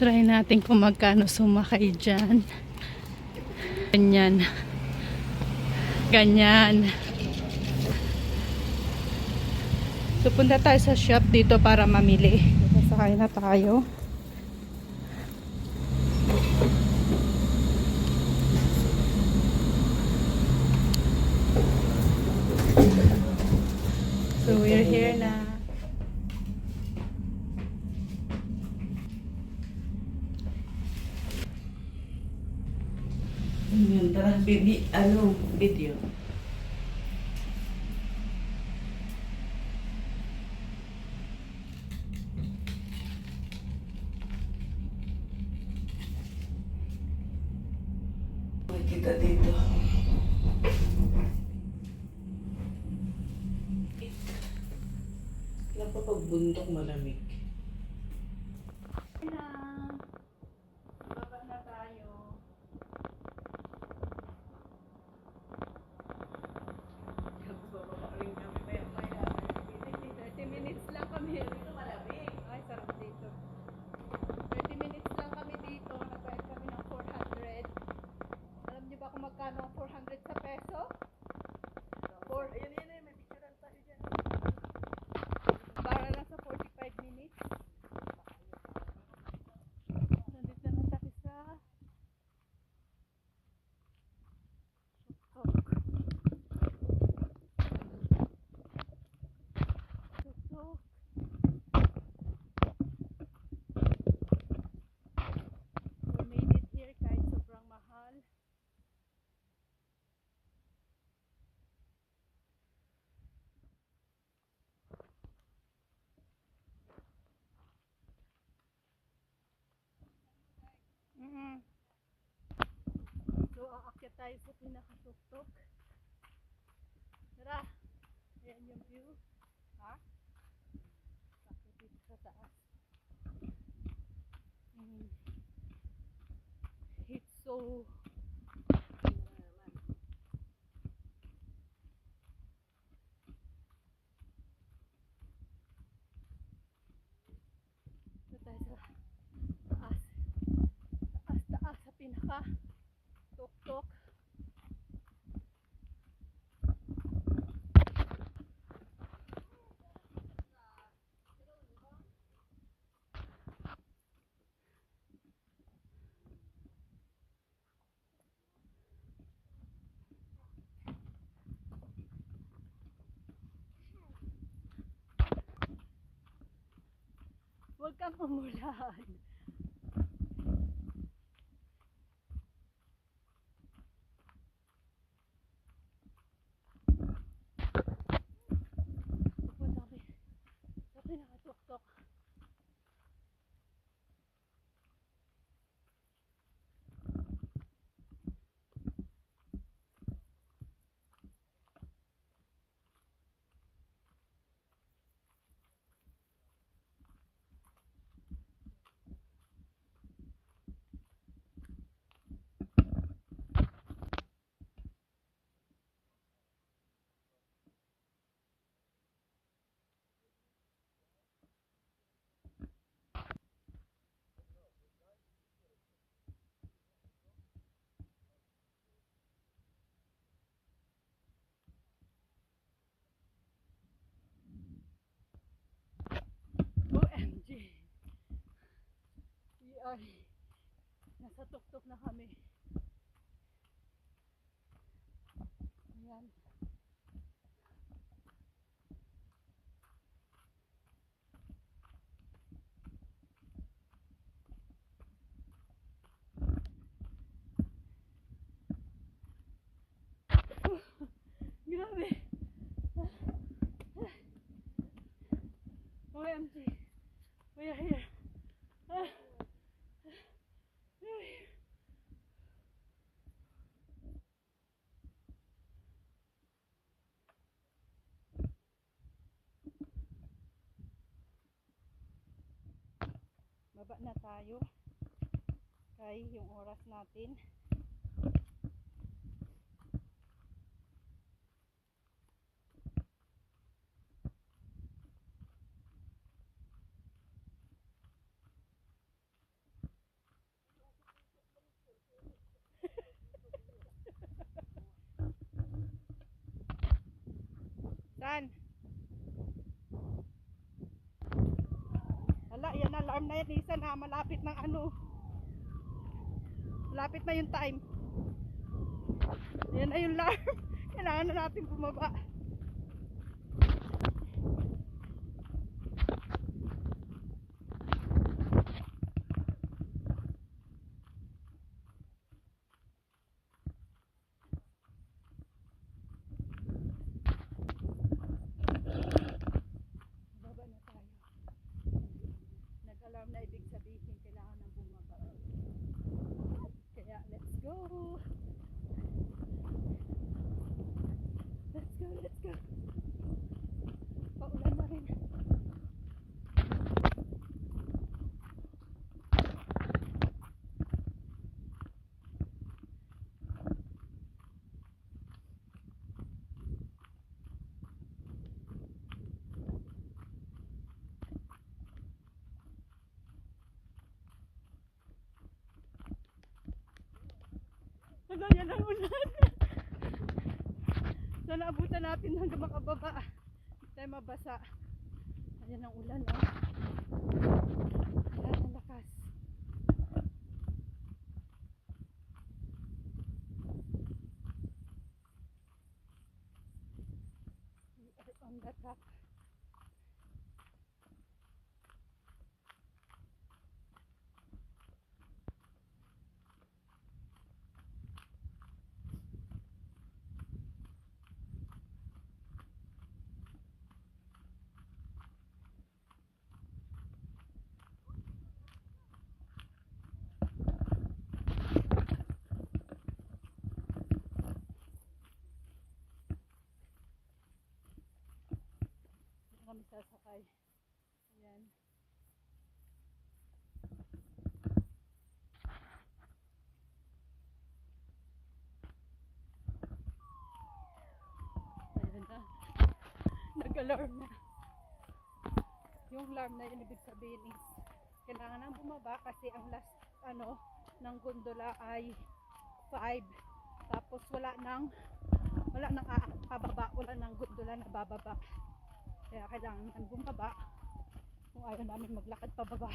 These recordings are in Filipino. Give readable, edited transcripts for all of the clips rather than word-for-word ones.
Try natin kung magkano sumakay dyan. Ganyan. Ganyan. So, punta tayo sa shop dito para mamili. Sakay na tayo. So, we're here na. Tara, video. Kita dito. Napapagbundok malamig. Baba na tayo. Bababa rin kami. Maya. 30 minutes lang kami. Dito malamig. Ay, sarap dito. 30 minutes lang kami dito. Nagbayad kami ng 400. Alam niyo ba kung magkano ang 400 sa peso? Ayun, may picturean tayo dyan. Para lang sa 45 minutes. Nandito na tayo sa Tuk-tuk. We made it here kahit sobrang mahal. So, aakyat tayo sa pinakatuktok. Tara! Ayan yung view. Ha? Aakyat dito sa taas. It's so... Ito tayo sa taas. Taas sa pinaka tuktok. Huwag kang umulan. Pupunta kami sa pinakatuktok. OMG! We are nasa tuktok na kami. Ayan. Grabe! OMG! We are here. Baba na tayo. Kaya yung oras natin. Ayan, alarm na yan, Isa, na malapit ng ano. Malapit na yung time. Ayan na yung alarm. Kailangan na natin bumaba. Baba na tayo. Nag-alarm na, ibig sabihin kailangan ng bumaba. Kaya let's go. Let's go, let's go. Paulan na rin. Ano, yan ang ulan. Sana abutan natin hanggang makababa. Hindi tayo mabasa. Ayan ang ulan, oh. Ayan ang lakas. We are on the top. Dito kami sasakay. Ayan. Ayan na. Nag-alarm na. Yung alarm na yun, ibig sabihin is kailangan nang bumaba kasi ang last ng gondola ay 5. Tapos wala nang pababa, wala nang gondola na bababa. Kaya kailangan nang bumaba kung ayaw namin maglakad pababa.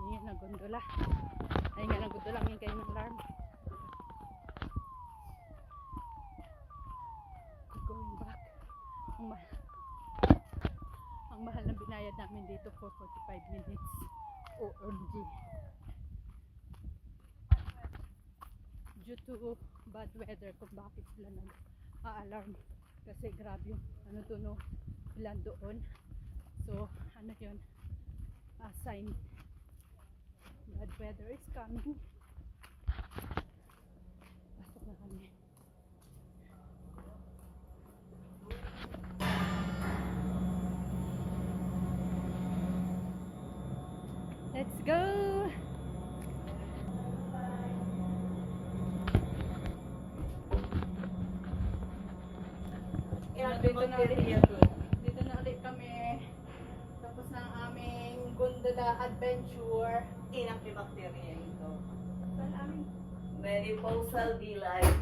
Ayan ang gondola. Ayun nga ng gondola, ngayon kayo ng alarm. Going back. Ang mahal na binayad namin dito for 45 minutes OMG. Due to bad weather kung bakit sila nag-a-alarm. Kasi grabe yung tuno ilan doon. So ano yun, a sign bad weather is coming. Pasok na kami. Let's go! Dito na ulit kami. Tapos na ang aming gondola adventure. Ilang bacteria ito. Saan aming? Menopausal delight.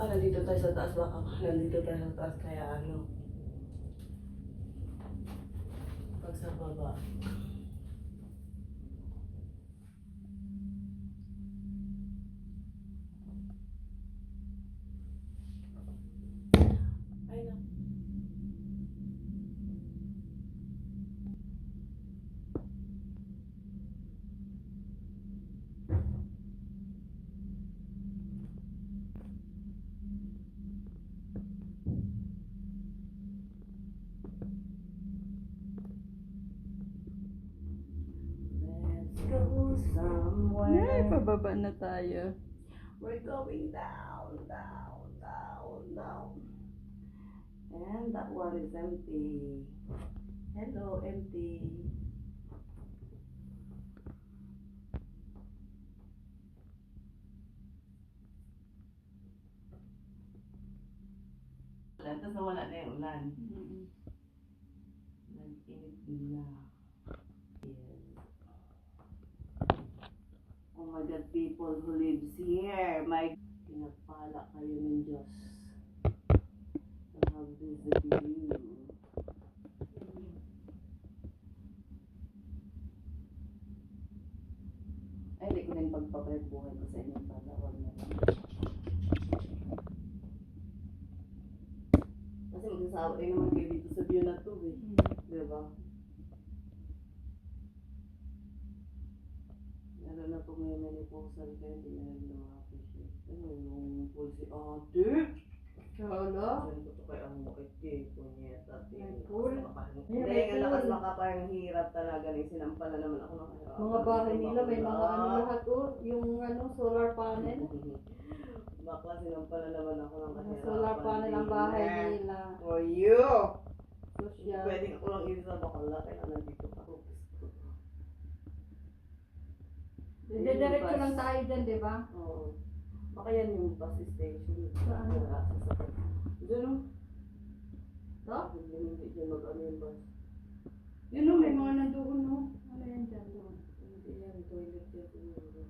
Nandito tayo sa taas baka. Nandito tayo sa taas kaya ano. Pag sa baba. Ay na. Go somewhere. Ay, pababa na tayo. We're going down, down, down, down. And that one is empty. Hello, empty. Ulan, tapos nawala na yung ulan. Nag-init na. Yes. my God, people who lives here. My pinagpala kayo ng Diyos. To have this view. Ay, hindi ko din pagpapalit buhay ko sa inyong pala. Huwag na lang. Kasi magsasawa rin naman kayo dito sa view na to eh. Diba? Lalo na pag may menopausal kayo, hindi na rin na-appreciate. Ano yung pool si ate? Hala? Ganito to kay ang makikip. Punyeta. May pool? Hindi, ang lakas makapayang hirap talaga. Sinampala naman ako ng hirap. Mga bahay nila may mga ano lahat oh. Yung ano, solar panel. Bakla sinampala naman ako ng Mga kahirapan. solar panel ang bahay din. nila. For you! Social. Pwede ako lang isa bakla. Kaya nandito ako. Diretso lang tayo dyan, di ba? Oo. Baka yan yung bus station. Saan? Diyan o. Ito? Hindi dyan mag-ano yung bus. Yun o, may mga nandoon no. Ano yan dyan doon? Hindi yan. Toilet yan siguro.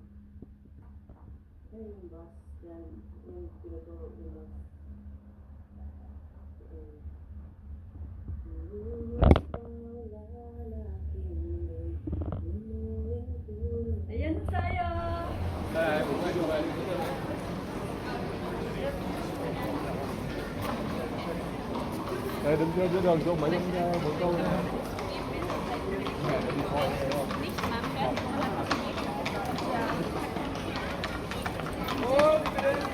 Yan yung bus. Yan. Yung pinaturo yung bus. Ayan na tayo! Đây đứng dưới đường chỗ mấy một câu Nicht, Mom.